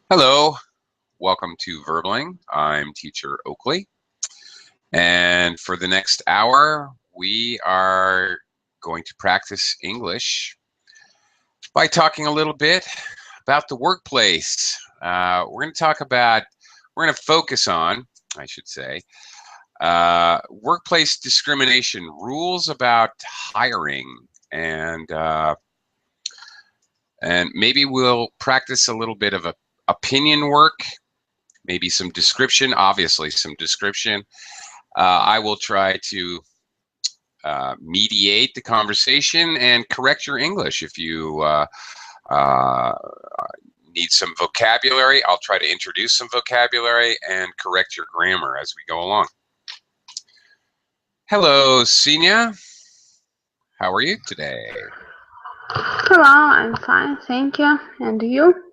Hello, welcome to Verbling. I'm teacher Oakley, and for the next hour, we are going to practice English by talking a little bit about the workplace. We're going to focus on, I should say, workplace discrimination, rules about hiring, and maybe we'll practice a little bit of opinion work, maybe some description, obviously some description. I will try to mediate the conversation and correct your English. If you need some vocabulary, I'll try to introduce some vocabulary and correct your grammar as we go along. Hello, Senia. How are you today? Hello, I'm fine, thank you. And you?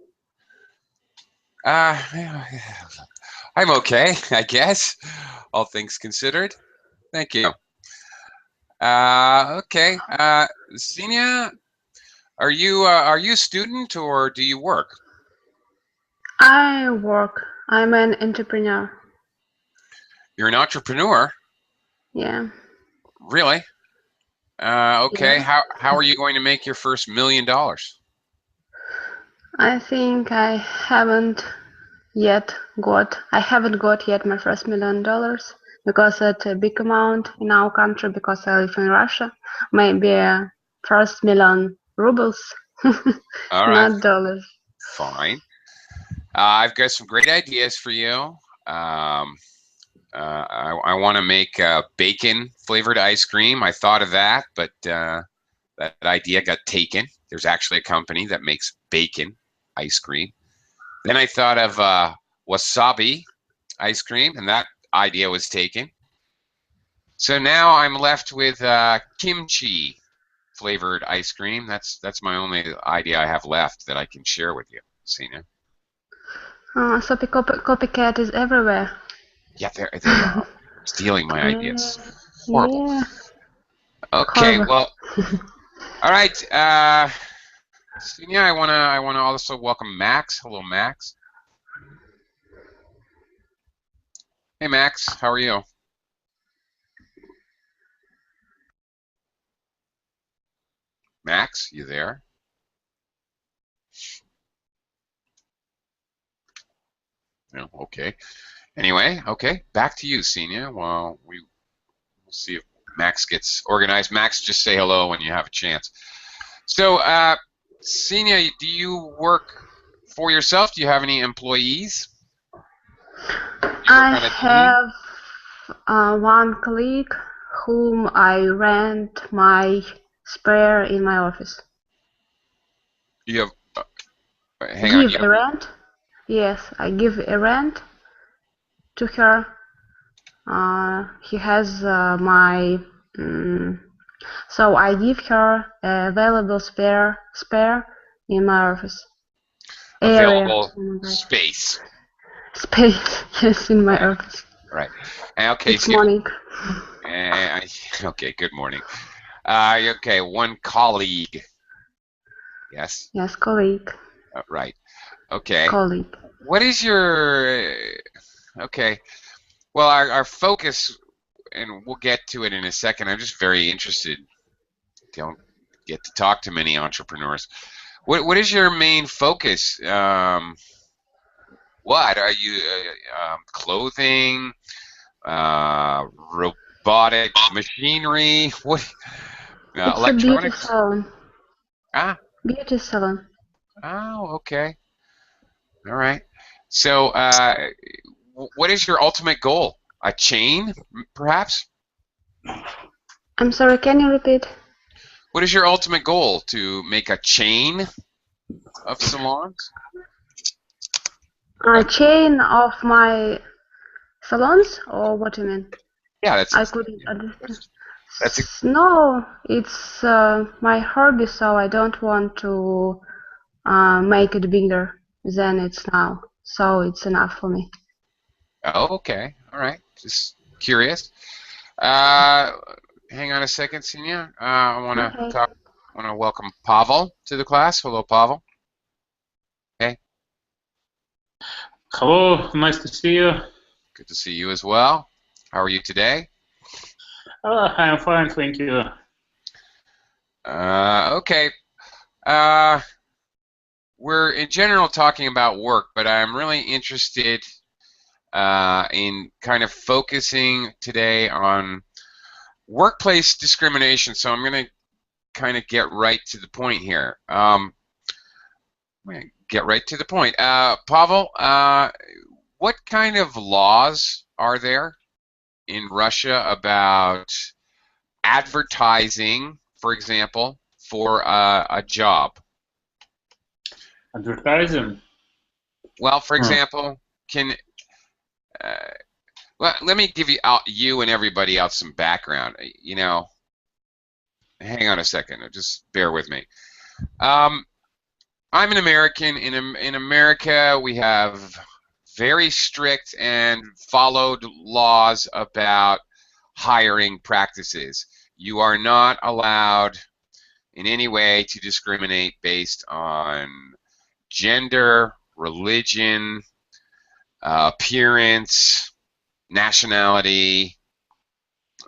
I'm okay, I guess, all things considered. Thank you. Okay, Senia, are you a student or do you work? I work. I'm an entrepreneur. You're an entrepreneur? Yeah. Really? Okay. Yeah. How are you going to make your first $1 million? I think I haven't got yet my first $1 million because it's a big amount in our country because I live in Russia. Maybe first million rubles, All right. not dollars. Fine. I've got some great ideas for you. I want to make bacon flavored ice cream. I thought of that, but that idea got taken. There's actually a company that makes bacon ice cream. Then I thought of wasabi ice cream, and that idea was taken. So now I'm left with kimchi flavored ice cream. That's my only idea I have left that I can share with you, Sina. So copycat is everywhere. Yeah, they are stealing my ideas. Horrible. Yeah. Okay, Horrible. well, all right. Sina, I wanna also welcome Max. Hello, Max. Hey, Max. How are you? Max, you there? No. Okay. Anyway, okay. Back to you, Sina. Well, we'll see if Max gets organized. Max, just say hello when you have a chance. So, Sina, do you work for yourself? Do you have any employees? I have one colleague whom I rent my spare in my office. You have. Hang on. Give a rent? Yes, I give a rent to her. He has my. So I give her a available spare in my office. Available Area. space. Space, yes, in my office. Right. Okay. It's morning. Okay. Good morning. Okay. One colleague. Yes. Yes, colleague. Right. Okay. Colleague. What is your? Okay. Well, our focus, and we'll get to it in a second. I'm just very interested. Don't get to talk to many entrepreneurs. What is your main focus? What are you? Clothing, robotic machinery. What? It's Electronics. a beauty salon. Ah. Beauty salon. Oh. Okay. All right. So, what is your ultimate goal? A chain, perhaps? I'm sorry, can you repeat? What is your ultimate goal? To make a chain of salons? A chain of my salons, or what do you mean? Yeah, that's. I couldn't understand. That's. No, it's my hobby, so I don't want to make it bigger than it's now. So it's enough for me. Oh, okay. All right. Just curious. Hang on a second, Senia. I want to Okay. talk. I want to welcome Pavel to the class. Hello, Pavel. Okay. Hello, nice to see you. Good to see you as well. How are you today? I'm fine, thank you. Okay. We're in general talking about work, but I'm really interested in kind of focusing today on workplace discrimination. So I'm going to kind of get right to the point here. Get right to the point. Pavel, what kind of laws are there in Russia about advertising, for example, for a job? Advertising? Well, for example, can well, let me give you and everybody else some background. You know, hang on a second. Just bear with me. I'm an American. In America, we have very strict and followed laws about hiring practices. You are not allowed in any way to discriminate based on gender, religion, appearance, nationality,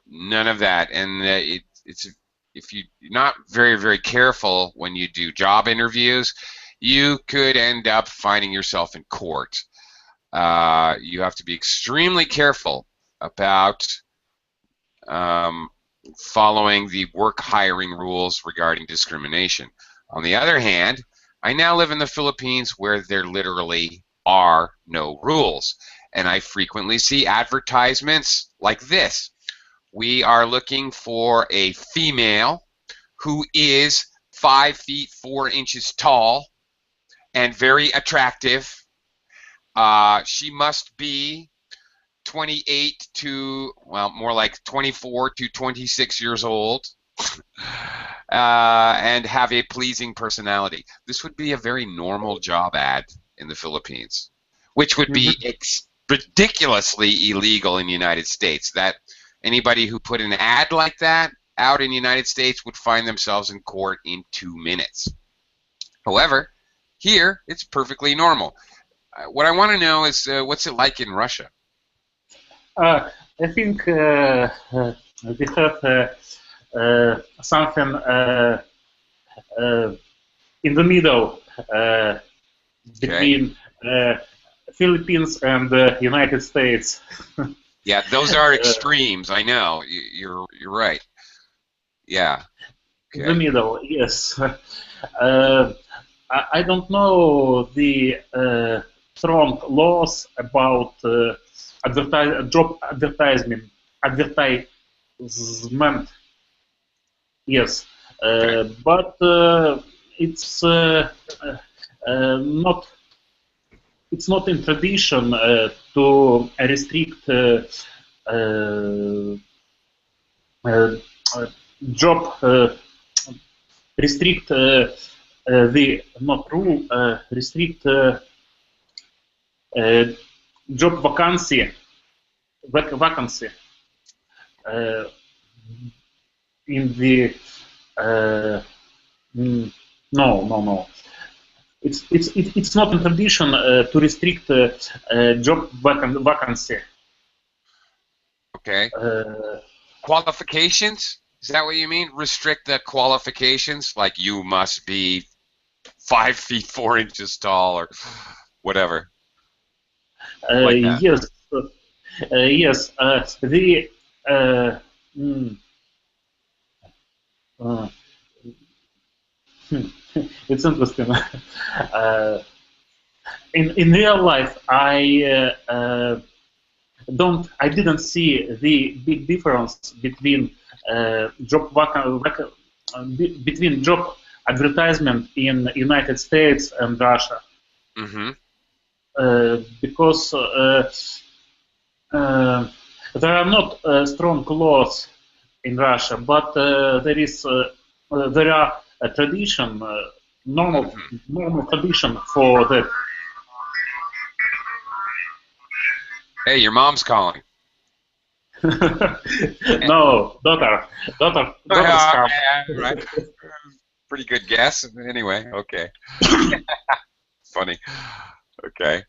none of that. And it's if you're not very careful when you do job interviews, you could end up finding yourself in court. You have to be extremely careful about following the work hiring rules regarding discrimination. On the other hand, I now live in the Philippines where there literally are no rules, and I frequently see advertisements like this. We are looking for a female who is 5 feet 4 inches tall and very attractive. She must be 28 to, well, more like 24 to 26 years old, and have a pleasing personality. This would be a very normal job ad in the Philippines, which would be ridiculously illegal in the United States. That anybody who put an ad like that out in the United States would find themselves in court in 2 minutes. However, here it's perfectly normal. What I want to know is what's it like in Russia? I think we have something in the middle between Philippines and the United States. Yeah, those are extremes. I know. You're right. Yeah. Okay. In the middle, yes. I don't know the strong laws about job advertisement. Yes, but it's not. It's not in tradition to restrict job. Restrict the not rule. Restrict job vacancy. Vacancy. In the no. It's not in tradition to restrict job vacancy. Okay. Qualifications? Is that what you mean? Restrict the qualifications? Like you must be 5 feet 4 inches tall or whatever. Like that. Yes. Yes. It's interesting. In real life, I didn't see the big difference between between job advertisement in United States and Russia. Because there are not strong laws in Russia, but there are a tradition, normal tradition for that. Hey, your mom's calling. No, daughter. Right. Pretty good guess. Anyway, okay. Funny. Okay.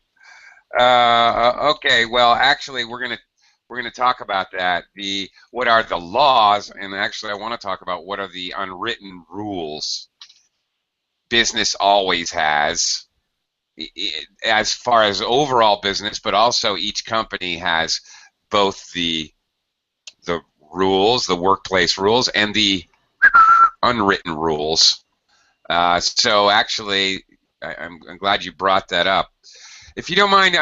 Okay, well, actually, we're gonna talk about that. What are the laws, and actually, I want to talk about what are the unwritten rules business always has, as far as overall business, but also each company has both the rules, the workplace rules, and the unwritten rules. So actually, I'm glad you brought that up. If you don't mind,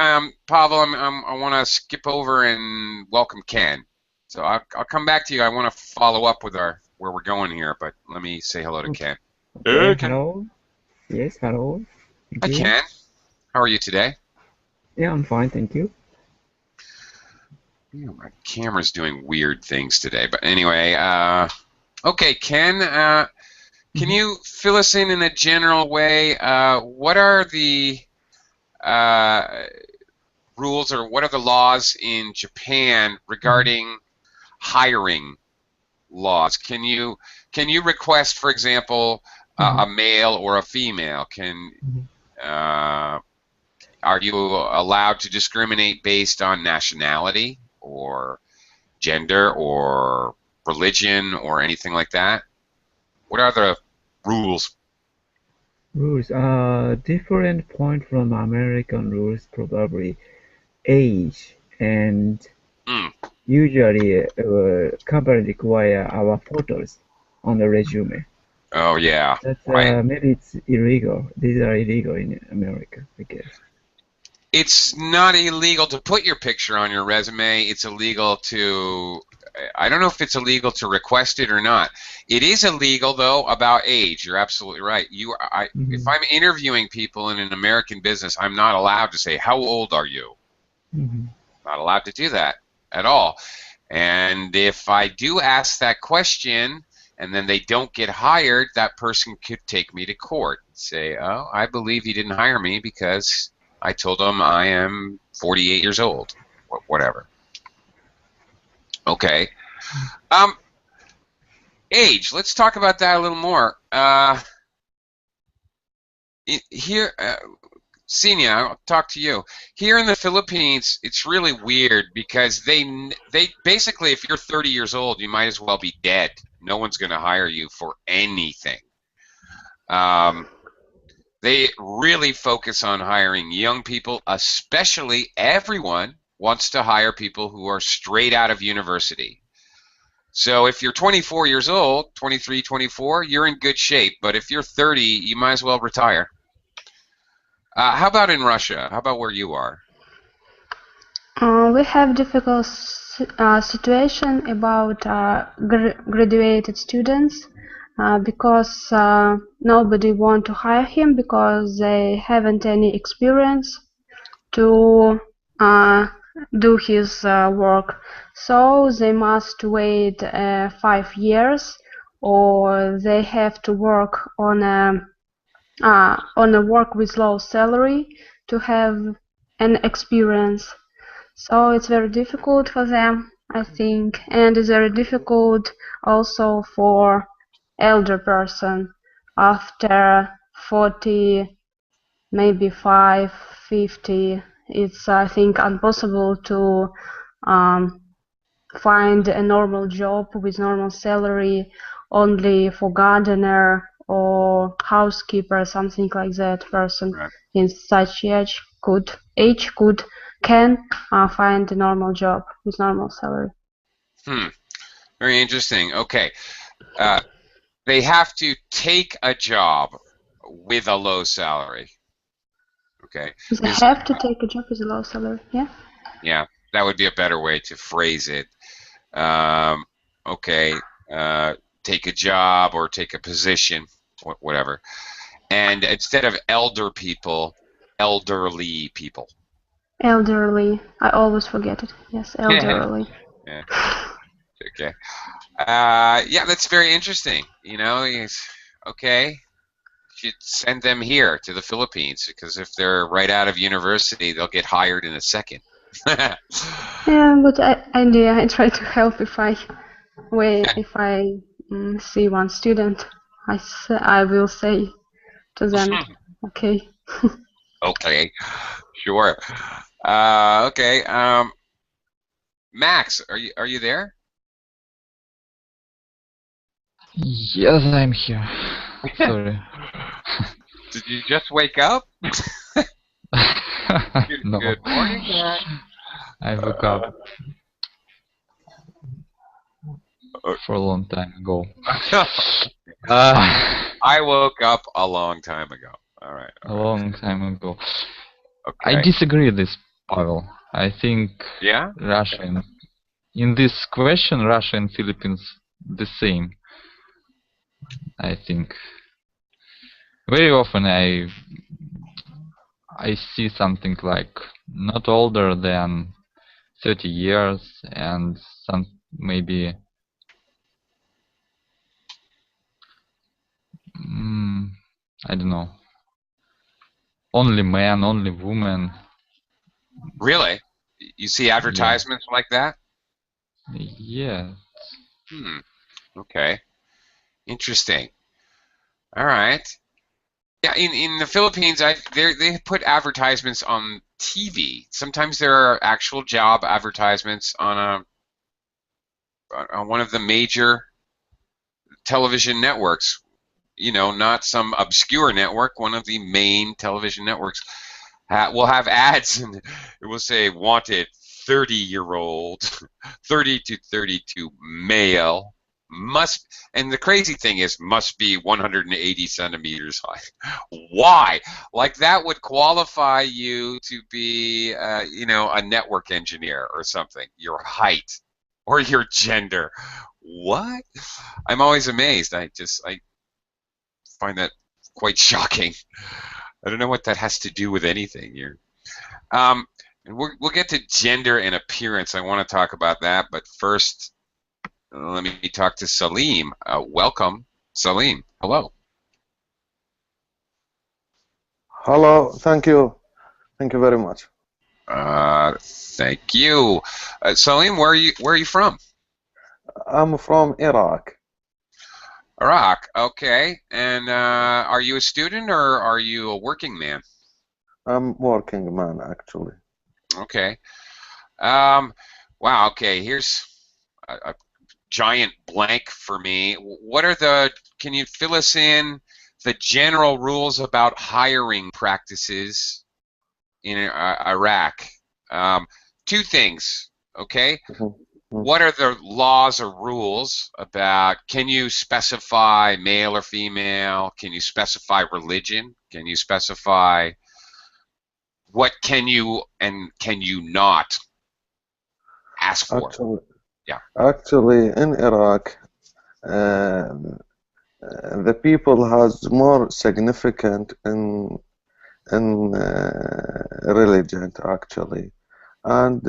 Pavel, I want to skip over and welcome Ken. So I'll come back to you. I want to follow up with where we're going here, but let me say hello to Ken. Okay, Ken. hello. Yes, hello. Hi, Thank you. Ken. How are you today? Yeah, I'm fine, thank you. My camera's doing weird things today, but anyway, okay, Ken, can you fill us in a general way? What are the rules or what are the laws in Japan regarding hiring laws? Can you request, for example, a male or a female? Are you allowed to discriminate based on nationality or gender or religion or anything like that? What are the rules? Rules are different point from American rules, probably age and Mm. usually company require our photos on the resume. Oh yeah, That's right. maybe it's illegal. These are illegal in America, I guess. It's not illegal to put your picture on your resume. It's illegal to, I don't know if it's illegal to request it or not. It is illegal though about age. You're absolutely right. If I'm interviewing people in an American business, I'm not allowed to say, "How old are you?" Not allowed to do that at all. And if I do ask that question and then they don't get hired, that person could take me to court and say, "Oh, I believe you didn't hire me because I told them I am 48 years old," whatever. Okay. Age. Let's talk about that a little more. Here, Senia, I'll talk to you. Here in the Philippines, it's really weird because they basically, if you're 30 years old, you might as well be dead. No one's going to hire you for anything. They really focus on hiring young people, especially everyone wants to hire people who are straight out of university. So if you're 24 years old, 23, 24, you're in good shape. But if you're 30, you might as well retire. How about in Russia? How about where you are? We have difficult situation about graduated students because nobody want to hire him because they haven't any experience to do his work. So they must wait 5 years, or they have to work on a work with low salary to have an experience. So it's very difficult for them, I think, and it's very difficult also for elder person after 40, maybe 5, 50. It's, I think, impossible to find a normal job with normal salary only for gardener or housekeeper, something like that. Person Right. in such age can find a normal job with normal salary. Very interesting. Okay. They have to take a job with a low salary. Okay. They have to take a job with a low salary. Yeah. Yeah, that would be a better way to phrase it. Okay. Take a job or take a position, whatever. And instead of elder people, elderly people. Elderly. I always forget it. Yes, elderly. Yeah. Okay. Yeah, that's very interesting. Okay. Should send them here to the Philippines because if they're right out of university, they'll get hired in a second. Yeah, good idea. I try to help if I see one student. I will say to them, okay. Okay, sure. Okay. Max, are you there? Yes, I'm here. Sorry. Did you just wake up? No. Good morning, Max. I woke up for a long time ago. I woke up a long time ago. All right. A long time ago. I Okay. disagree with this, Pavel. I think Yeah? Russia and in this question, Russia and Philippines the same. I think very often I see something like not older than 30 years and some maybe I don't know, only man, only woman. Really? You see Yeah. advertisements like that? Yeah. Hmm. Okay. Interesting. All right. Yeah, in the Philippines, they put advertisements on TV. Sometimes there are actual job advertisements on one of the major television networks. You know, not some obscure network. One of the main television networks will have ads, and it will say "Wanted 30-year-old, 30 to 32 male." Must, and the crazy thing is must be 180 centimeters high. Why? Like that would qualify you to be, you know, a network engineer or something. Your height or your gender. What? I'm always amazed. I find that quite shocking. I don't know what that has to do with anything here. And we'll get to gender and appearance. I want to talk about that, but first, let me talk to Salim. Welcome, Salim. Hello. Hello, thank you. Thank you very much. Thank you. Salim, where are you from? I'm from Iraq. Iraq. Okay. And are you a student or are you a working man? I'm working man actually. Okay. Wow. Okay. Here's a giant blank for me. What are can you fill us in the general rules about hiring practices in Iraq? Two things, okay? What are the laws or rules about, can you specify male or female? Can you specify religion? Can you specify what can you and can you not ask for? Actually, Yeah. actually in Iraq, the people has more significant in religion actually, and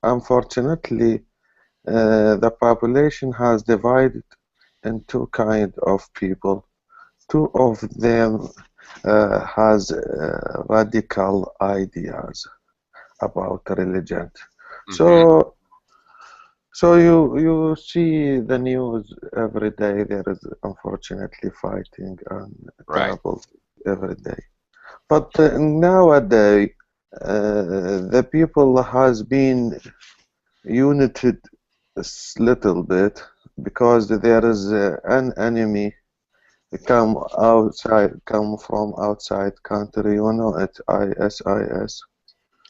unfortunately, the population has divided into kind of people. Two of them has radical ideas about religion. So, so you see the news every day. There is unfortunately fighting and trouble every day. But nowadays, the people has been united a little bit because there is an enemy come from outside country, you know, it's ISIS.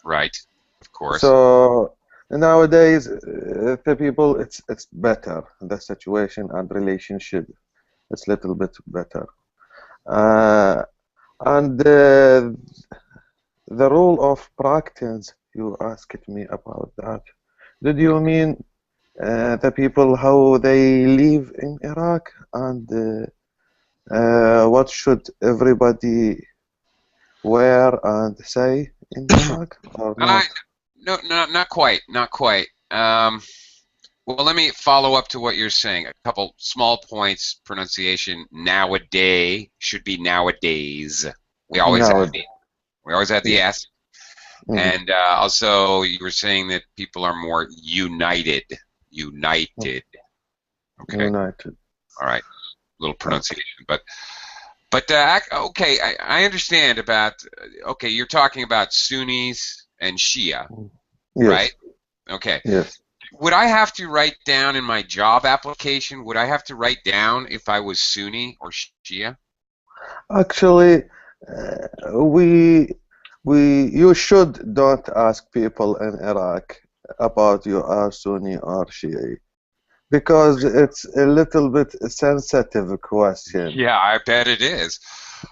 Right, of course. So nowadays, the people, it's better, the situation and relationship, it's a little bit better. And the role of practice, you asked me about that. Did you mean the people, how they live in Iraq, and what should everybody wear and say in Iraq or not? No, not quite, not quite. Well, let me follow up to what you're saying. A couple small points. Pronunciation. Nowadays should be nowadays. We always add the S. And also, you were saying that people are more united. United. Okay. United. All right. Little pronunciation, but okay. I understand about. Okay, you're talking about Sunnis and Shia, Yes. right? Okay. Yes. Would I have to write down in my job application, would I have to write down if I was Sunni or Shia? Actually, you should don't ask people in Iraq about you are Sunni or Shia because it's a little bit sensitive question. Yeah, I bet it is.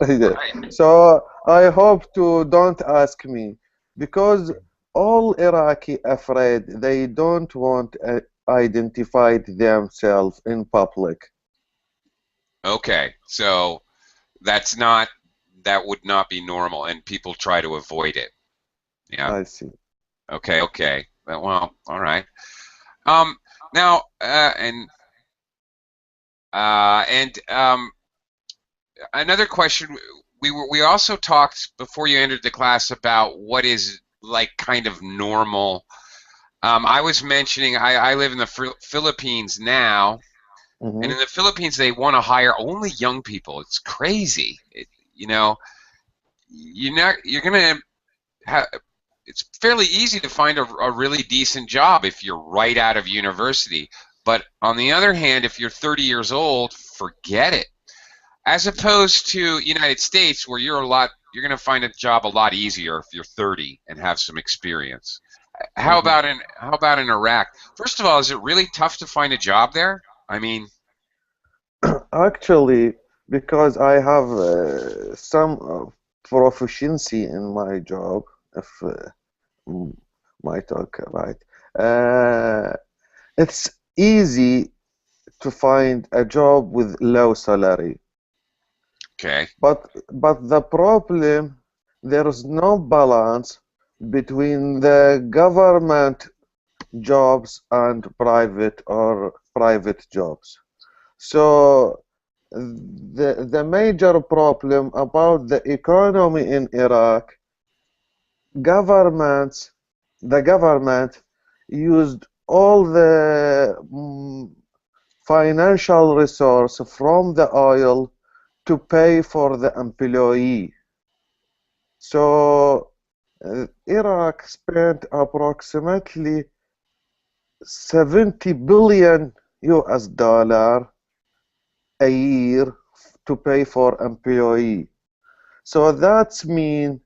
Yeah. Right. So I hope to don't ask me because all Iraqi afraid they don't want identified themselves in public. Okay, so that would not be normal, and people try to avoid it. Yeah. I see. Okay. Well, all right. Now, another question. We also talked before you entered the class about what is like kind of normal. I was mentioning I live in the Philippines now, and in the Philippines they want to hire only young people. It's crazy. You're gonna have. It's fairly easy to find a really decent job if you're right out of university. But on the other hand, if you're 30 years old, forget it. As opposed to United States, where you're going to find a job a lot easier if you're 30 and have some experience. How about in Iraq? First of all, is it really tough to find a job there? I mean, Actually, because I have some proficiency in my job, if my talk right, it's easy to find a job with low salary. okay. But the problem, there is no balance between the government jobs and private jobs. So the major problem about the economy in Iraq, the government used all the financial resource from the oil to pay for the employee. So Iraq spent approximately 70 billion US dollar a year to pay for employee. So that's mean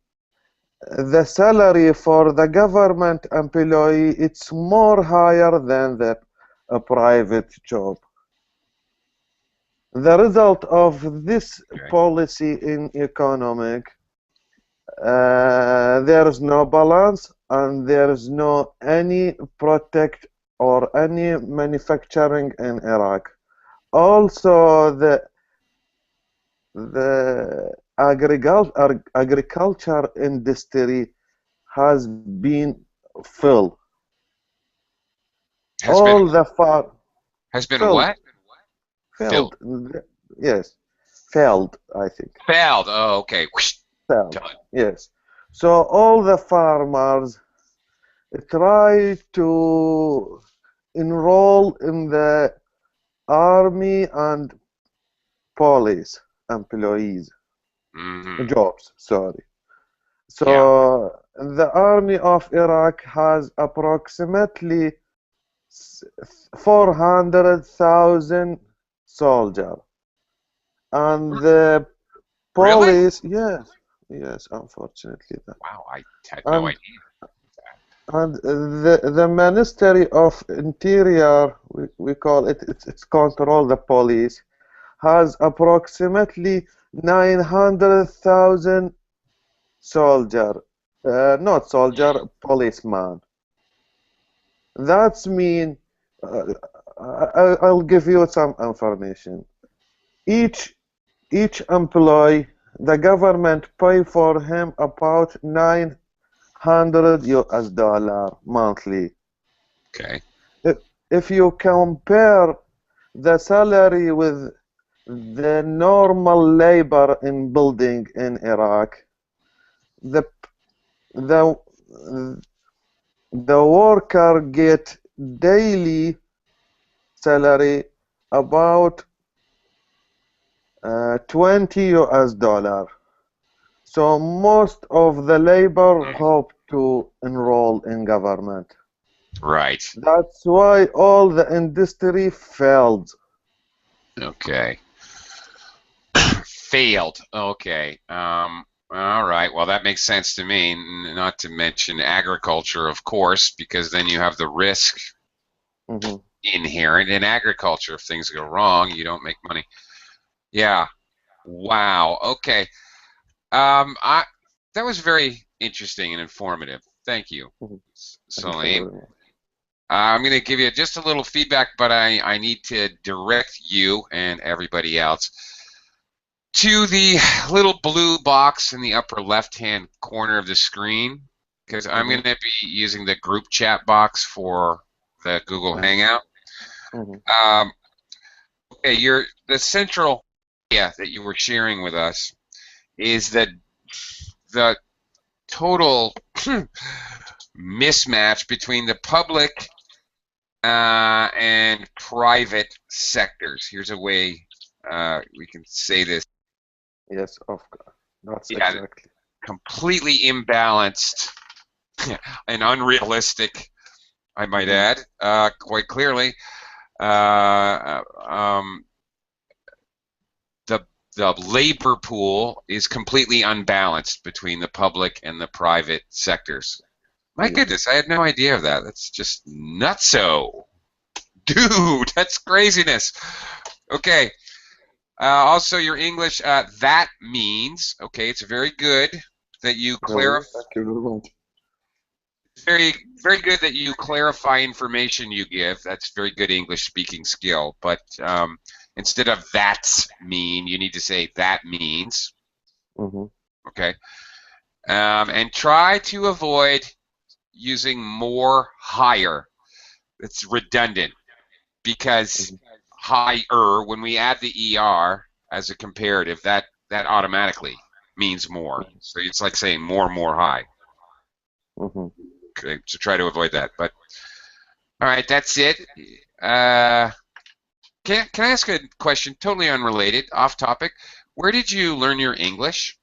the salary for the government employee it's more higher than the private job. The result of this policy in economic, there is no balance and there is no any protect or any manufacturing in Iraq. Also, the agriculture industry has been filled. Has been Filled. what? Filled. Yes. Failed, I think. Failed. Oh, okay. Failed. Done. Yes. So all the farmers try to enroll in the army and police employees jobs, sorry. So the army of Iraq has approximately 400,000 soldiers, and the police, Really? yes, unfortunately. Wow, I had no idea. And the Ministry of Interior, we call it, it's control the police, has approximately 900,000 soldier, not soldier, policeman. That's mean, I'll give you some information. Each employee, the government pay for him about 900 US dollar monthly. Okay. If you compare the salary with the normal labor in building in Iraq, the worker get daily salary about 20 US dollar. So most of the labor hope to enroll in government. Right. That's why all the industry failed. Okay. Failed. Okay. All right. Well, that makes sense to me. Not to mention agriculture, of course, because then you have the risk inherent in agriculture. If things go wrong, you don't make money. Yeah. Wow. Okay. That was very interesting and informative. Thank you, Salim. I'm going to give you just a little feedback, but I need to direct you and everybody else to the little blue box in the upper left-hand corner of the screen, because I'm going to be using the group chat box for the Google Hangout. Okay, the central idea that you were sharing with us is that the total mismatch between the public and private sectors. Here's a way we can say this. Yes, of course. That's exactly. Completely imbalanced and unrealistic, I might add, quite clearly. The labor pool is completely unbalanced between the public and the private sectors. My goodness, I had no idea of that. That's just nutso. Dude, that's craziness. Okay. Also, your English, that means, okay, it's very good that you clarify. Thank you very much. Very, very good that you clarify information you give. That's very good English speaking skill. But instead of that's mean, you need to say that means. Okay. And try to avoid using more higher. It's redundant because higher, when we add the ER as a comparative, that automatically means more. So it's like saying more high. Okay, so try to avoid that. But all right, that's it. Can I ask a question totally unrelated, off topic? Where did you learn your English?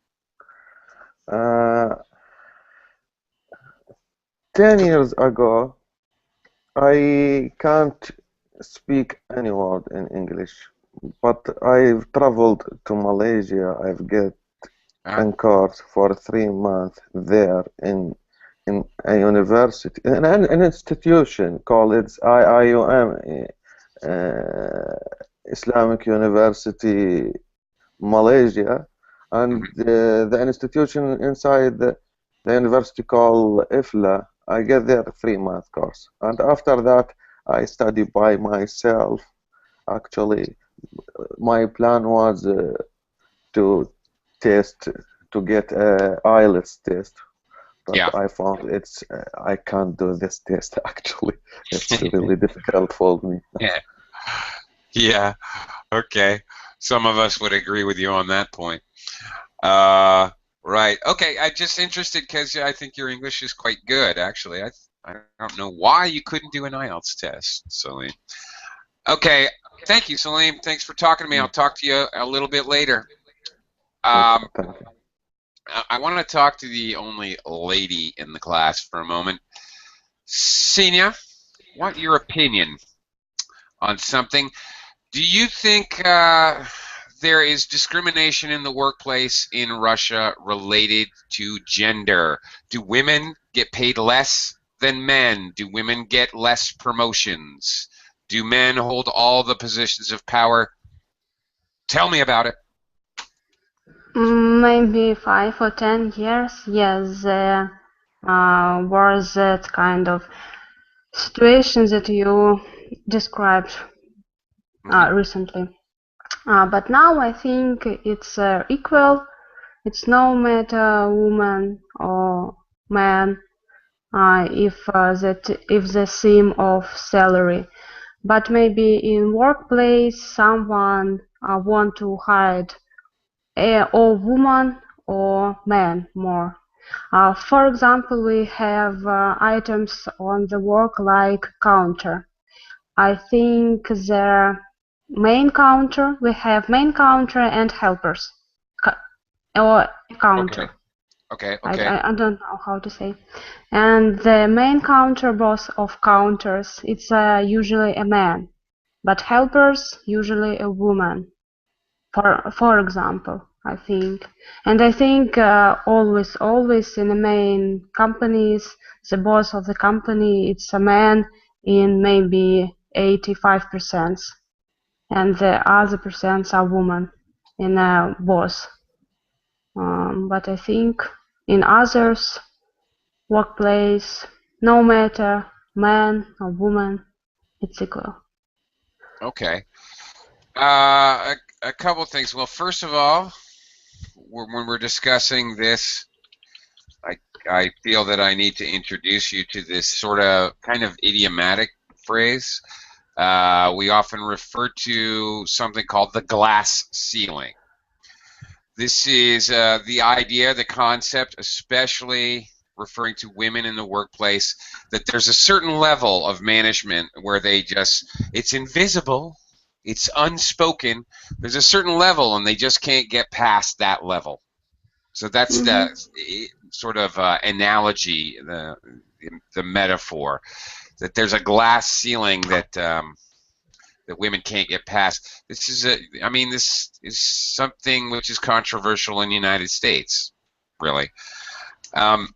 10 years ago, I can't speak any word in English, but I've traveled to Malaysia. I've get a course for 3 months there in a university, an institution called IIUM, Islamic University, Malaysia, and the institution inside the university called IFLA. I get there 3-month course, and after that I study by myself. Actually, my plan was to get a IELTS test, but I found I can't do this test. Actually, it's really difficult for me. Yeah. Okay. Some of us would agree with you on that point. Right. Okay. I'm just interested because I think your English is quite good, actually. I don't know why you couldn't do an IELTS test, Salim. Okay. Thank you, Salim. Thanks for talking to me. I'll talk to you a little bit later. I want to talk to the only lady in the class for a moment. Senia, want your opinion on something. Do you think there is discrimination in the workplace in Russia related to gender? Do women get paid less than men? Do women get less promotions? Do men hold all the positions of power? Tell me about it. Maybe 5 or 10 years, yes, there was that kind of situation that you described recently. But now I think it's equal. It's no matter woman or man if the same of salary. But maybe in workplace someone want to hire or woman or man more. For example, we have items on the work like counter. I think the main counter, we have main counter and helpers or counter. Okay. Okay. I don't know how to say. And the main counter boss of counters, it's usually a man, but helpers usually a woman. For example, I think. And I think always in the main companies, the boss of the company, it's a man in maybe 85%, and the other percents are women in a boss. But I think in others workplace, no matter man or woman, it's equal. Okay. A couple things. Well, first of all, when we're discussing this, I feel that I need to introduce you to this sort of kind of idiomatic phrase. We often refer to something called the glass ceiling. This is the idea, the concept, especially referring to women in the workplace, that there's a certain level of management where it's invisible, it's unspoken, there's a certain level and they just can't get past that level. So that's the sort of analogy, the metaphor, that there's a glass ceiling that that women can't get past. This is this is something which is controversial in the United States, really. The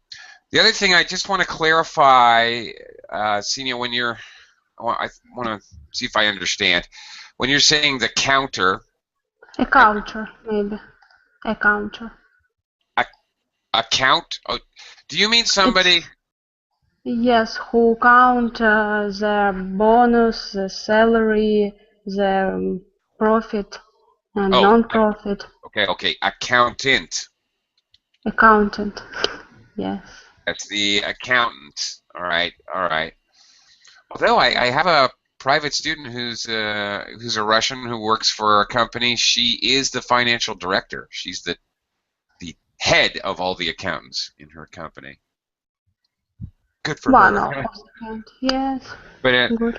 other thing I just want to clarify, Senior, I want to see if I understand. When you're saying the counter, a counter, maybe a counter. A count? Oh, do you mean somebody? Yes, who count their bonus, the salary, the profit and Oh, non-profit. okay. Accountant. Accountant. Yes. That's the accountant. All right. Although I have a private student who's a Russian who works for a company. She is the financial director. She's the head of all the accountants in her company. Good for One her. of them. Yes. But Good.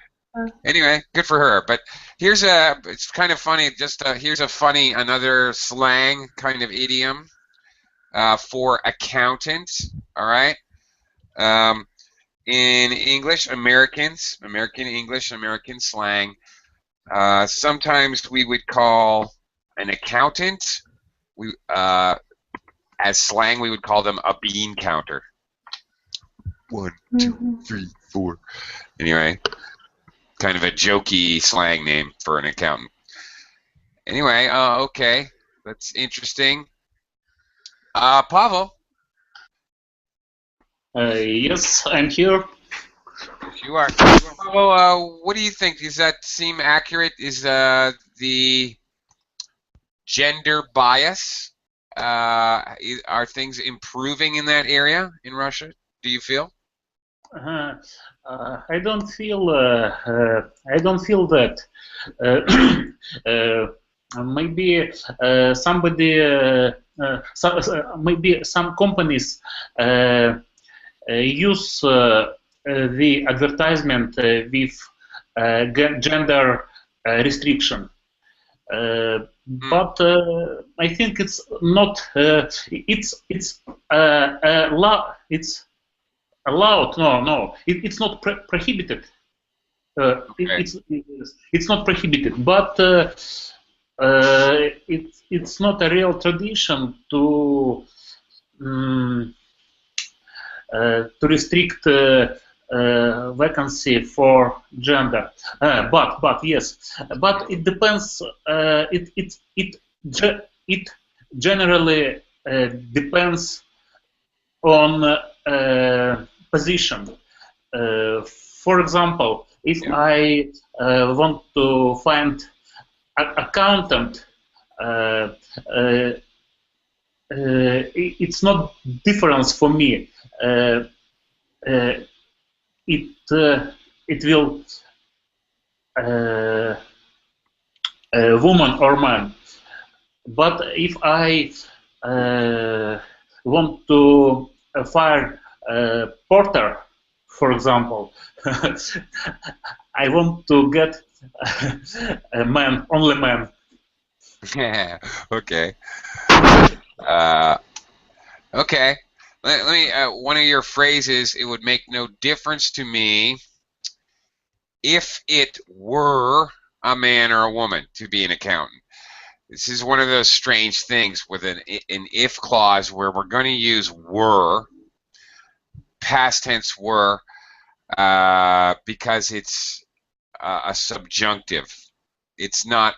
anyway, good for her. But it's kind of funny. Just here's another slang kind of idiom for accountant. All right. In English, American English, American slang. Sometimes we would call an accountant. As slang, we would call them a bean counter. 1, 2, 3, 4. Anyway, kind of a jokey slang name for an accountant. Anyway, okay, that's interesting. Pavel. Yes, I'm here. Yes, you are. Pavel, what do you think? Does that seem accurate? Is the gender bias? Are things improving in that area in Russia? Do you feel? I don't feel that. Maybe maybe some companies use the advertisement with gender restriction. But I think it's not. It's allowed. No. It's not prohibited. Okay. It's not prohibited, but it's not a real tradition to restrict vacancy for gender. But it depends. It generally depends on position. For example, if I want to find an accountant, it's not difference for me. It will woman or man. But if I want to fire porter, for example, I want to get a man, only man. Okay. Okay. Let me. One of your phrases. It would make no difference to me if it were a man or a woman to be an accountant. This is one of those strange things with an if clause where we're going to use were, past tense were, because it's a subjunctive. It's not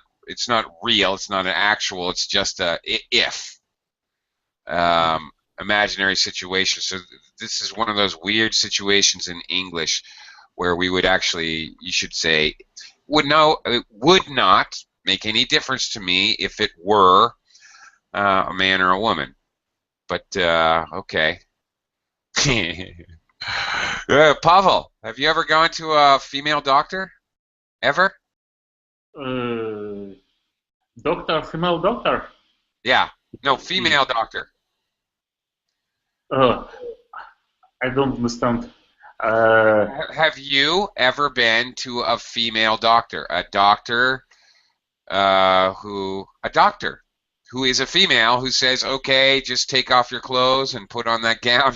real. It's not an actual. It's just a if imaginary situation. So this is one of those weird situations in English where we would actually, you should say, it would not make any difference to me if it were a man or a woman. But okay. Pavel, have you ever gone to a female doctor? Ever? Doctor, female doctor? Yeah. No, female doctor. I don't understand. Have you ever been to a female doctor? A doctor who is a female who says, okay, just take off your clothes and put on that gown?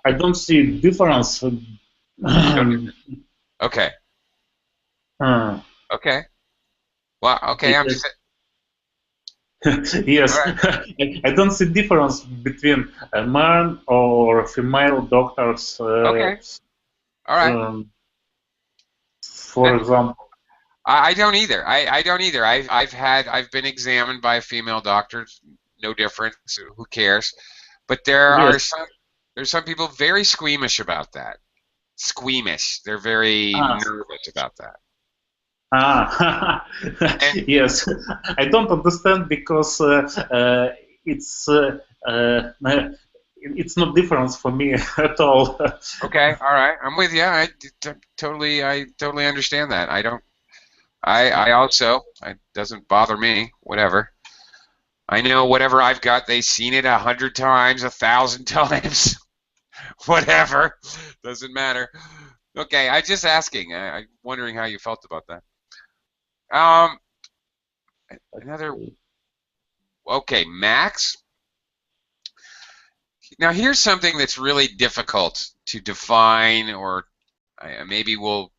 I don't see difference. Okay. Okay. Well, okay, I'm just... Yes, right. I don't see difference between a man or female doctors. Okay. All right. For example. I don't either. I don't either. I've been examined by a female doctor. No difference. Who cares? But there's some people very squeamish about that. Squeamish. They're very nervous about that. Yes, I don't understand because it's not difference for me at all. Okay, all right, I'm with you. I totally understand that. I also, it doesn't bother me. Whatever. I know whatever I've got, they've seen it 100 times, 1,000 times. Whatever, doesn't matter. Okay, I'm just asking. I'm wondering how you felt about that. Okay, Max. Now here's something that's really difficult to define, or maybe will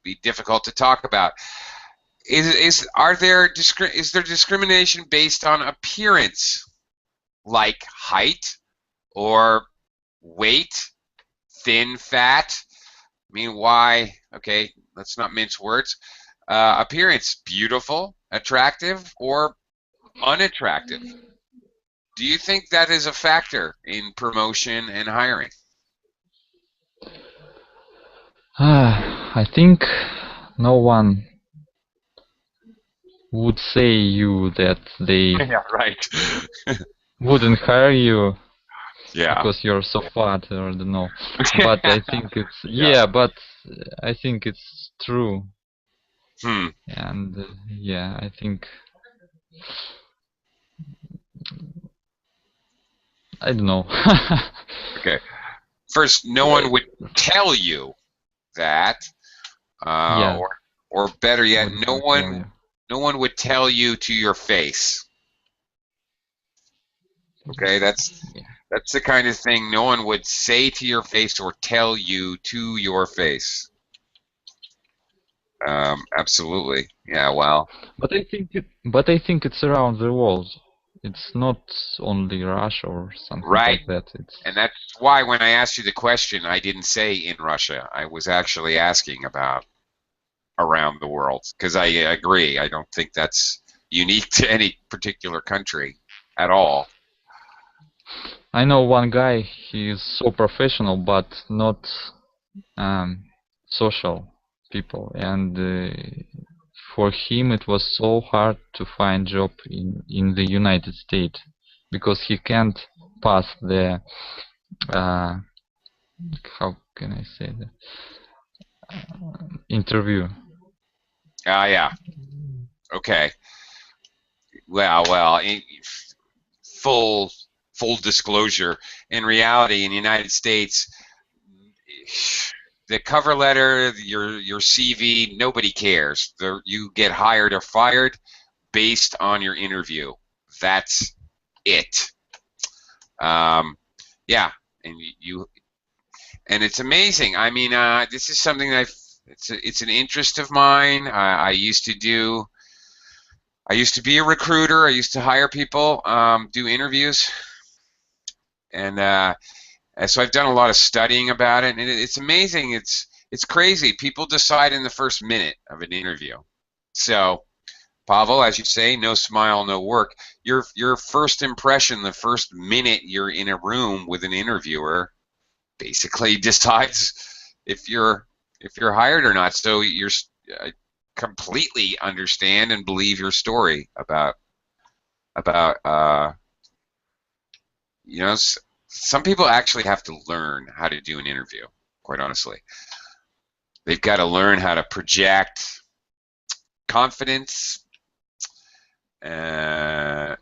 be difficult to talk about. Is there discrimination based on appearance, like height or weight, thin, fat? I mean, why? Okay, let's not mince words. Appearance, beautiful, attractive, or unattractive? Do you think that is a factor in promotion and hiring? I think no one would say you that they Yeah, right. wouldn't hire you Yeah. because you're so fat, or I don't know. But I think it's but I think it's true. And I think I don't know. Okay. First, no one would tell you that, or better yet, no one would tell you to your face. Okay, that's the kind of thing no one would say to your face or tell you to your face. Absolutely. Yeah. Well. But I think it's around the world. It's not only Russia or something like that. And that's why when I asked you the question, I didn't say in Russia. I was actually asking about around the world, because I agree. I don't think that's unique to any particular country at all. I know one guy, he is so professional, but not social people. And for him it was so hard to find job in the United States, because he can't pass the how can I say that, interview. Yeah. Okay. Well, full disclosure, in reality, in the United States, the cover letter, your CV, nobody cares. You get hired or fired based on your interview. That's it. Yeah, and and it's amazing. I mean, this is something that it's an interest of mine. I used to be a recruiter. I used to hire people, do interviews, and so I've done a lot of studying about it, and it's amazing. It's crazy. People decide in the first minute of an interview. So, Pavel, as you say, no smile, no work. Your first impression, the first minute you're in a room with an interviewer, basically decides if you're hired or not. So you're completely understand and believe your story about you know, some people actually have to learn how to do an interview, quite honestly. They've got to learn how to project confidence, yeah,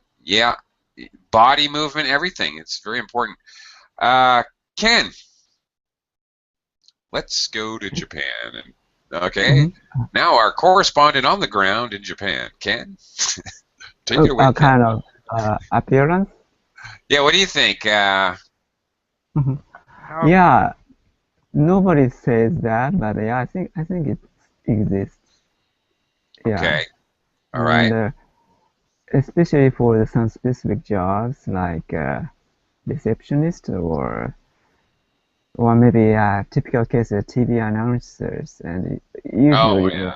body movement, everything. It's very important. Ken, let's go to Japan. Okay, now our correspondent on the ground in Japan. Ken, take it away. Kind of appearance. Yeah, what do you think? Yeah, nobody says that, but yeah, I think it exists. Yeah. Okay. All right. And, especially for some specific jobs like receptionist or maybe a typical case of TV announcers, and usually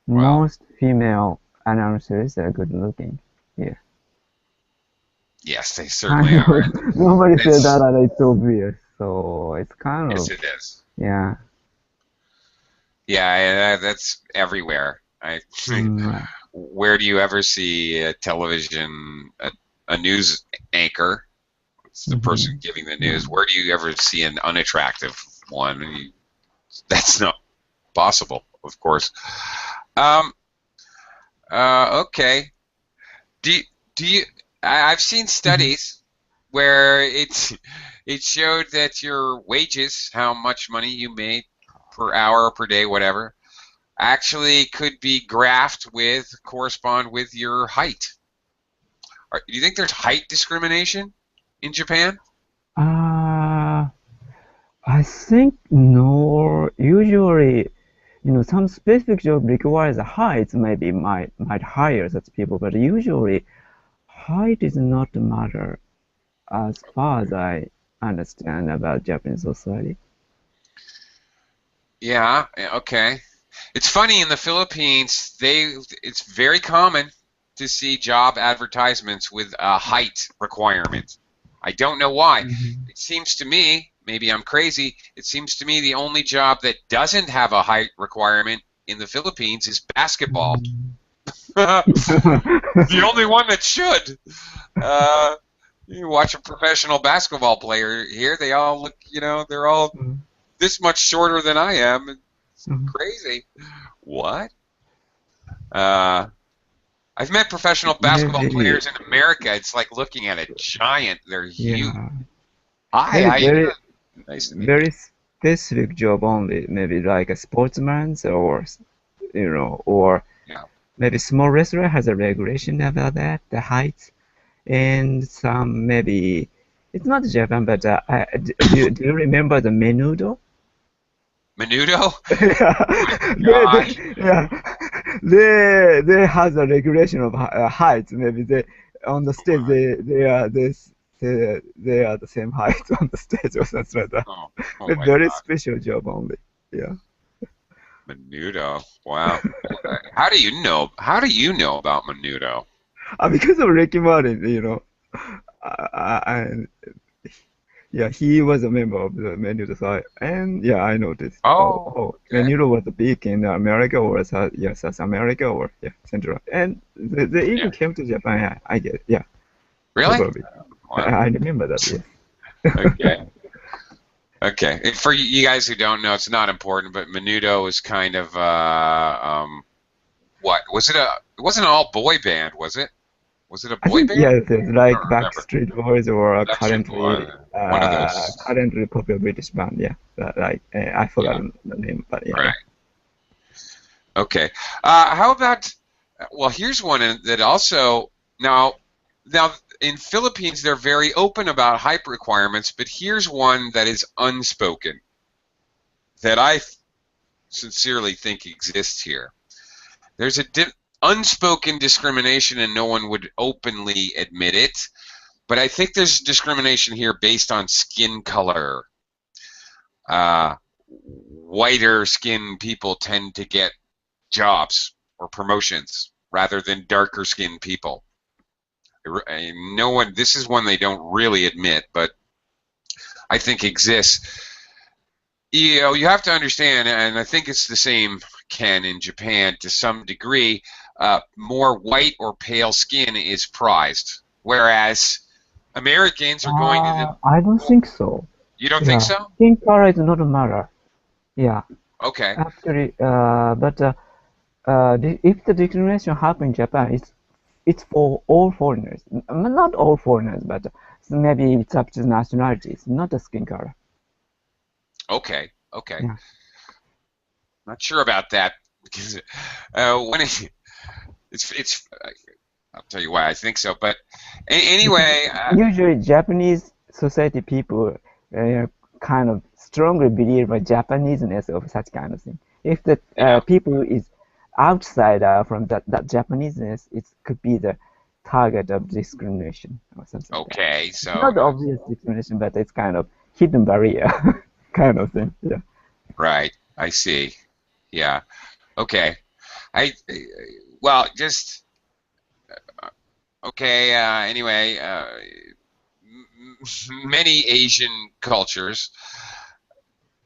most female announcers are good looking here. Yes, they certainly are. Nobody said that, and it's obvious. So it's kind of. Yes, it is. Yeah. Yeah, that's everywhere. Where do you ever see a television, a news anchor? It's the person giving the news. Where do you ever see an unattractive one? That's not possible, of course. Okay. Do you? I've seen studies where it showed that your wages, how much money you made per hour, per day, whatever, actually could be correspond with your height. Do you think there's height discrimination in Japan? I think no. Usually, some specific job requires a height, maybe might hire such people, but usually height is not a matter as far as I understand about Japanese society. Yeah, okay. It's funny, in the Philippines, it's very common to see job advertisements with a height requirement. I don't know why. It seems to me, maybe I'm crazy, it seems to me the only job that doesn't have a height requirement in the Philippines is basketball. The only one that should. You watch a professional basketball player here, they all look, they're all this much shorter than I am. It's crazy. What? I've met professional basketball players in America. It's like looking at a giant. They're huge. Hi, nice to meet you. Very specific job only, maybe like a sportsman's or maybe small restaurant has a regulation about that, the height, and some maybe it's not Japan, but do you remember the Menudo? Menudo? They has a regulation of height. Maybe they on the stage they are the same height on the stage or something like that. A very special job only. Yeah. Menudo. Wow. How do you know about Menudo? Because of Ricky Martin, yeah, he was a member of the Menudo side, and yeah, I noticed. Okay. Menudo was big in America or South America or Central, and they even came to Japan. Yeah, I get it. Yeah. Really? Wow. I remember that. Yes. Okay. Okay. For you guys who don't know, it's not important, but Menudo was kind of what was it? It wasn't an all boy band, was it? Was it a boy band? Yes, it's like Backstreet Boys or currently popular British band. Yeah, I forgot the name, but yeah. Right. Okay. How about? Well, here's one that also now in Philippines, they're very open about height requirements, but here's one that is unspoken that I sincerely think exists here. There's a unspoken discrimination, and no one would openly admit it. But I think there's discrimination here based on skin color. Whiter skinned people tend to get jobs or promotions rather than darker skinned people. No one. This is one they don't really admit, but I think exists. You know, you have to understand, and I think it's the same, Ken, in Japan to some degree. More white or pale skin is prized, whereas Americans are going to. I don't think so. You don't think so? Skin color is not a matter. Yeah. Okay. Actually, but if the discrimination happens in Japan, it's for all foreigners. Not all foreigners, but maybe it's up to the nationality. It's not the skin color. Okay. Okay. Yeah. Not sure about that because when it's I'll tell you why I think so. But anyway, usually Japanese society people kind of strongly believe in Japaneseness of such kind of thing. If the people is outside from that Japaneseness, it could be the target of discrimination or something. Okay, like so not obvious discrimination, but it's kind of hidden barrier kind of thing. Yeah. Right. I see. Yeah. Okay. Well, just okay. Anyway, many Asian cultures,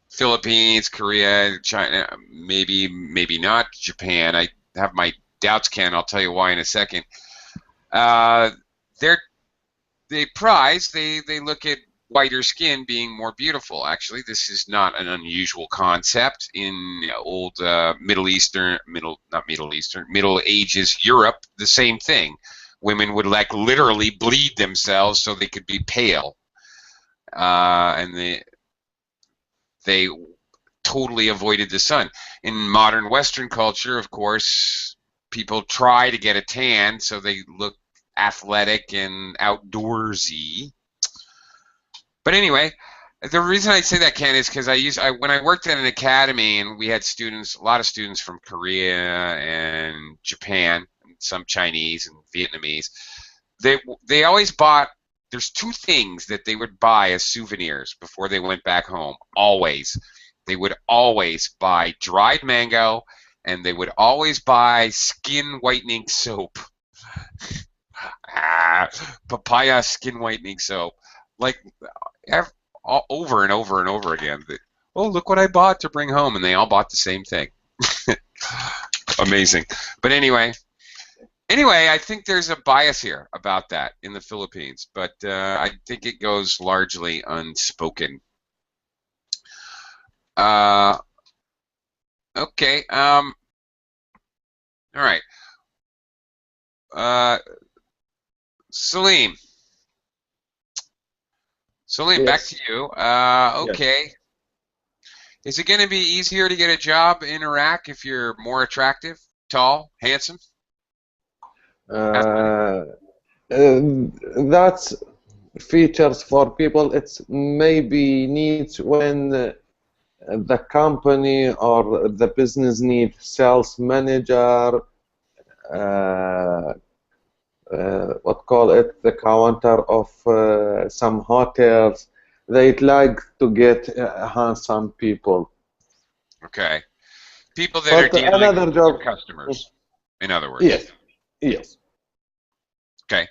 Philippines, Korea, China, maybe not Japan. I have my doubts, Ken. I'll tell you why in a second. They look at whiter skin being more beautiful. Actually, this is not an unusual concept in old Middle Ages Europe. The same thing. Women would literally bleed themselves so they could be pale, and they totally avoided the sun. In modern Western culture, of course, people try to get a tan so they look athletic and outdoorsy. But anyway, the reason I say that, Ken, is because when I worked at an academy and we had a lot of students from Korea and Japan, and some Chinese and Vietnamese. They always bought. There's two things that they would buy as souvenirs before they went back home. Always, they would always buy dried mango, and they would always buy skin whitening soap. Papaya skin whitening soap. Like over and over and over again. Oh, look what I bought to bring home, and they all bought the same thing. Amazing. But anyway, I think there's a bias here about that in the Philippines, but I think it goes largely unspoken. Okay. All right. Salim. Salim, back to you. Okay. Yes. Is it going to be easier to get a job in Iraq if you're more attractive, tall, handsome? That's features for people. It's maybe needs when the company or the business needs sales manager, what call it, the counter of some hotels. They'd like to get handsome people. Okay. People that are dealing with their customers, in other words. Yes. Yes. Okay.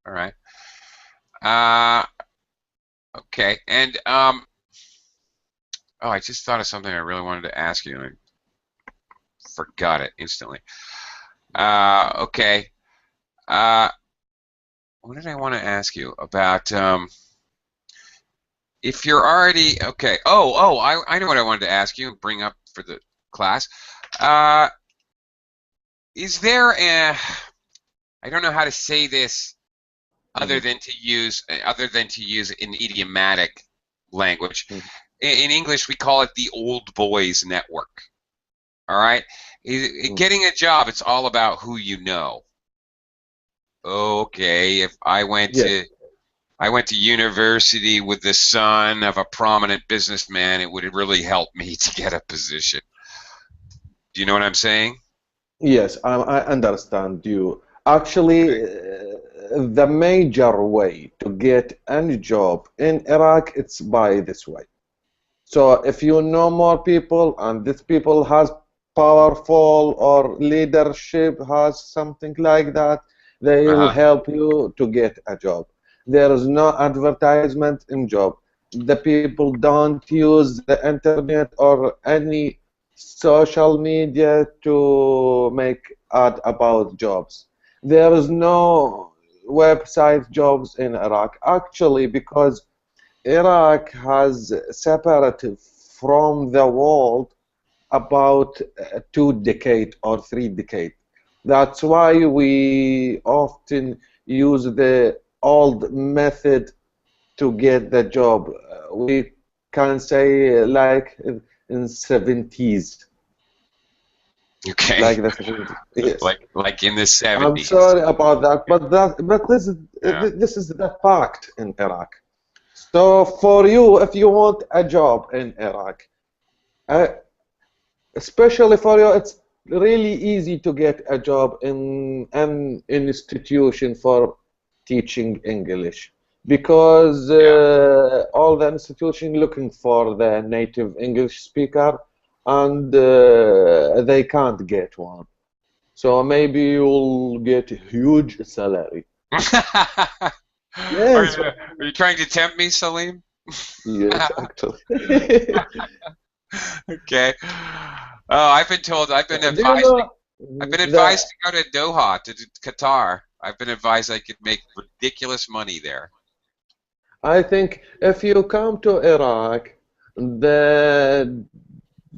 All right. Okay. And oh, I just thought of something I really wanted to ask you, and I forgot it instantly. Okay. What did I want to ask you about? If you're already okay. I know what I wanted to ask you and bring up for the class. Is there a? I don't know how to say this other than to use an idiomatic language. In English, we call it the old boys network. All right, getting a job, it's all about who you know. okay, if I went Yes. to university with the son of a prominent businessman, it would really help me to get a position. Do you know what I'm saying? Yes, I understand you. Actually, Okay. the major way to get any job in Iraq, it's by this way. So if you know more people and these people has powerful or leadership has something like that, they will Uh-huh. help you to get a job. There is no advertisement in job. The people don't use the internet or any social media to make ad about jobs. There is no website jobs in Iraq actually because Iraq has separated from the world about 2 decades or 3 decades. That's why we often use the old method to get the job. We can say like in 70s, Okay. like the 70s. Yes. Like in the I'm 70s. sorry about that, but Yeah. this is the fact in Iraq. So for you, if you want a job in Iraq, uh, especially for you, it's really easy to get a job in an institution for teaching English because Yeah. all the institution looking for the native English speaker and they can't get one. So maybe you'll get a huge salary. Are Yes, you, are you trying to tempt me, Salim? yes, actually. Okay. Oh, I've been told, Do you know I've been the advised to go to Doha, to Qatar. I've been advised I could make ridiculous money there. I think if you come to Iraq, the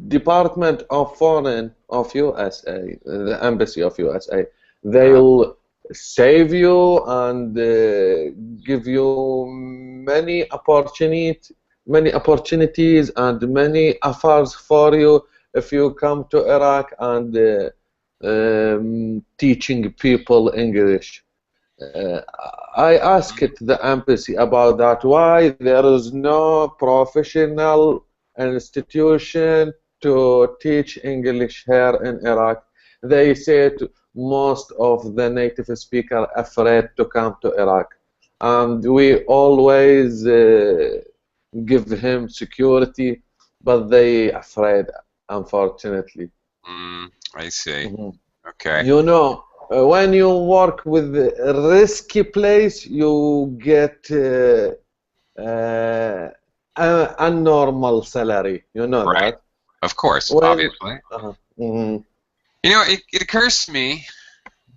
Department of Foreign of USA, the Embassy of USA, Uh, they'll save you and give you many opportunities and many offers for you if you come to Iraq and teaching people English. Uh, I asked the embassy about that. Why there is no professional institution to teach English here in Iraq? They said most of the native speakers afraid to come to Iraq, and we always give him security, but they afraid, unfortunately. I see. Mhm. Okay. You know, when you work with a risky place, you get a normal salary. You know Right. that. Of course, When obviously. mhm. You know, it occurs to me,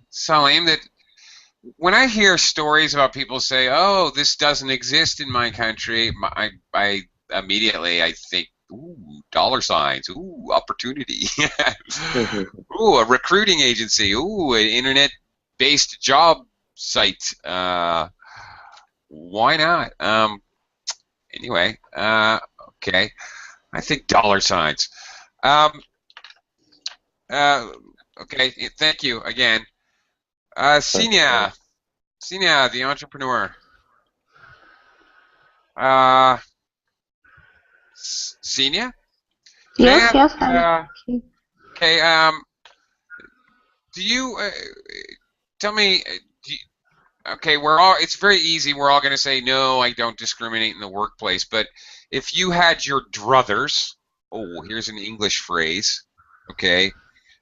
Salim, that when I hear stories about people say, "Oh, this doesn't exist in my country," I immediately I think, "Ooh, dollar signs. Ooh, opportunity. Ooh, a recruiting agency. Ooh, an internet-based job site. Why not?" Anyway, okay. I think dollar signs. Um, uh, okay. Thank you again, Senia, Senia, the entrepreneur. Uh, Senior, can I Yes, ask? yes, I'm here. Okay. Do you tell me? Okay, we're all. It's very easy. We're all going to say no. I don't discriminate in the workplace. But if you had your druthers, oh, here's an English phrase. Okay,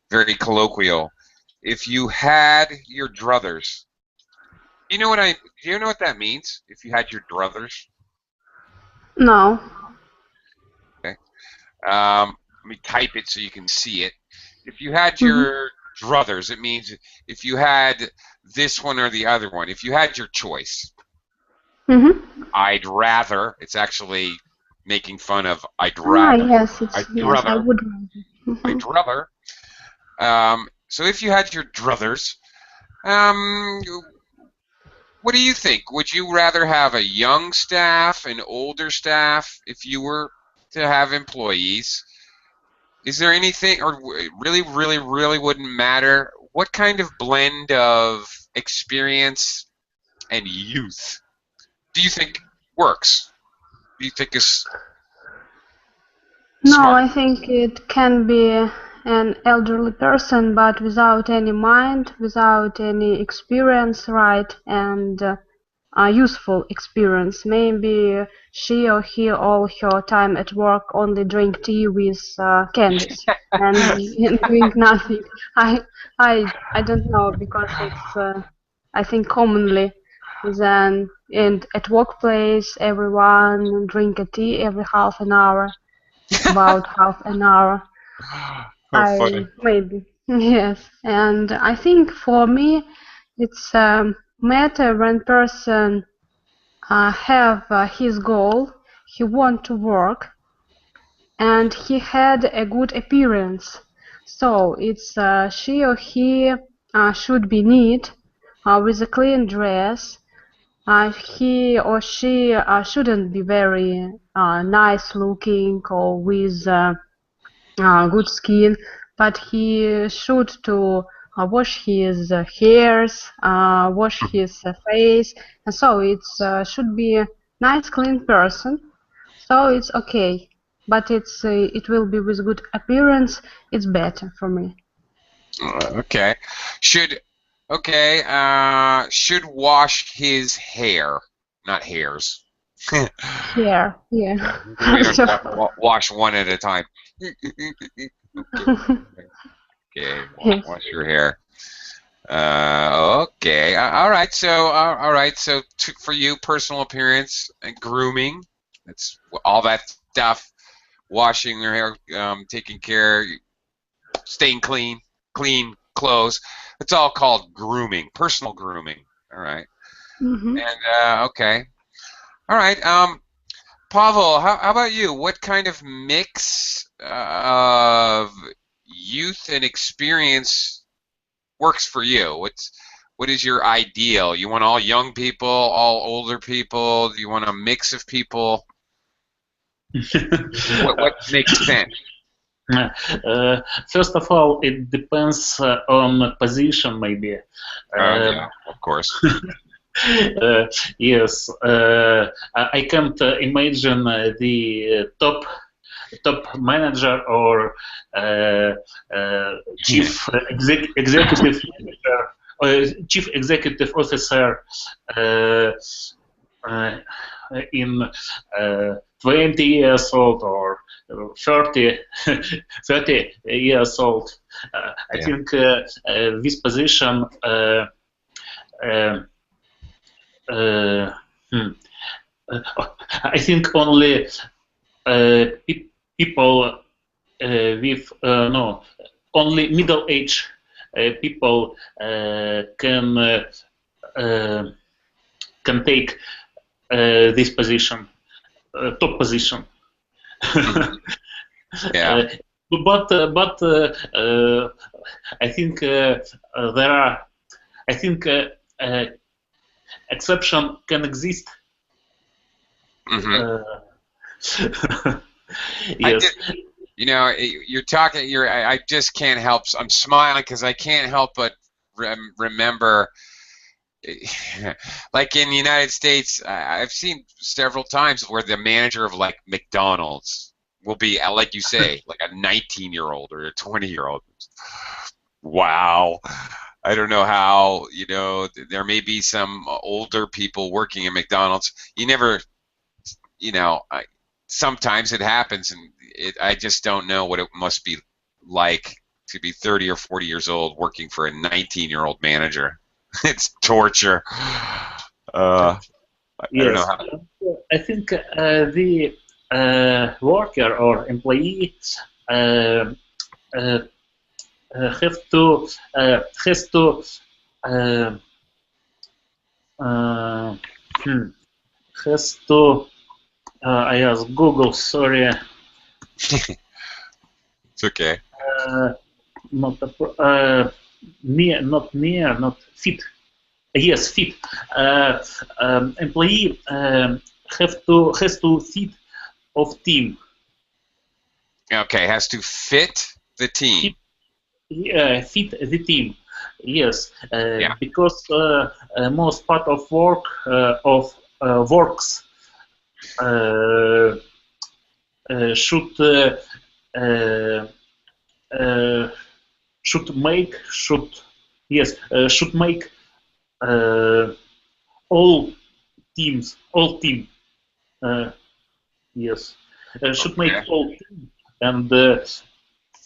very colloquial. If you had your druthers, you know what I? Do you know what that means? If you had your druthers, No. okay. Let me type it so you can see it. If you had Mhm. your druthers, it means if you had this one or the other one. If you had your choice, Mhm. I'd rather. It's actually making fun of I'd Ah, rather. yes, it's I'd yes. I rather. would rather. I'd Mhm. rather. So if you had your druthers, um, what do you think? Would you rather have a young staff, an older staff, if you were to have employees? Is there anything, or really, really, really wouldn't matter? What kind of blend of experience, and youth do you think works? Do you think is No, smart? I think it can be an elderly person, but without any mind, without any experience, right, and useful experience. Maybe she or he all her time at work only drink tea with candies and doing nothing. I don't know because it's I think commonly then and at workplace everyone drink a tea every half an hour, about half an hour. How funny. Maybe yes, and I think for me it's matter when person have his goal, he want to work, and he had a good appearance. So it's she or he should be neat, with a clean dress. He or she shouldn't be very nice looking or with good skin, but he should to wash his hairs, wash his face, and so it should be a nice, clean person. So it's okay, but it will be with good appearance. It's better for me. Okay. Should should wash his hair, not hairs. Here, yeah. We don't have to wash one at a time. Okay, Yes. wash your hair. Okay. All right. So, all right. So, for you, personal appearance and grooming. That's all that stuff. Washing your hair, taking care, staying clean, clean clothes. It's all called grooming, personal grooming. All right. Mm-hmm. And okay. All right. Pavel, how about you? What kind of mix of youth and experience works for you? What is your ideal? You want all young people, all older people? Do you want a mix of people? What makes sense? First of all, it depends on position, maybe. Yeah, of course. Yes, I can't imagine the top manager or chief executive manager or chief executive officer in 20 years old or 30 years old. I think this position I think only people with no, only middle-aged people can take this position, top position. Yeah. But I think there are. I think exception can exist. Yes. You know, you're talking. I just can't help. I'm smiling because I can't help but remember. Like in the United States, I've seen several times where the manager of like McDonald's will be, like you say, like a 19-year-old or a 20-year-old. Wow. I don't know how, you know, there may be some older people working at McDonald's. You never, you know, sometimes it happens, and I just don't know what it must be like to be 30 or 40 years old working for a 19-year-old manager. It's torture. I don't know how. I think the worker or employee have to has to has to I asked Google, sorry. It's okay. Not fit. Yes, fit. Employee has to fit of team. Okay, has to fit the team. Fit the team. Yes, Yeah. because most part of works should should make all team yes should make Okay. all team and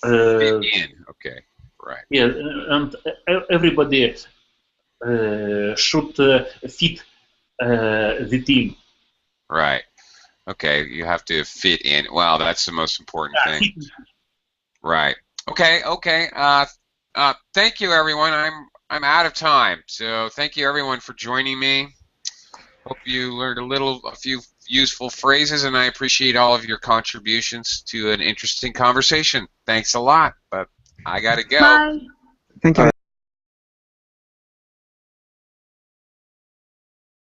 Fit in. Okay. Right. yeah and everybody should fit the team. Right. Okay. You have to fit in. Wow, that's the most important thing. Right. Okay. Okay. Thank you, everyone. I'm out of time. So thank you, everyone, for joining me. Hope you learned a few useful phrases, and I appreciate all of your contributions to an interesting conversation. Thanks a lot. But I gotta go. Bye. Thank you.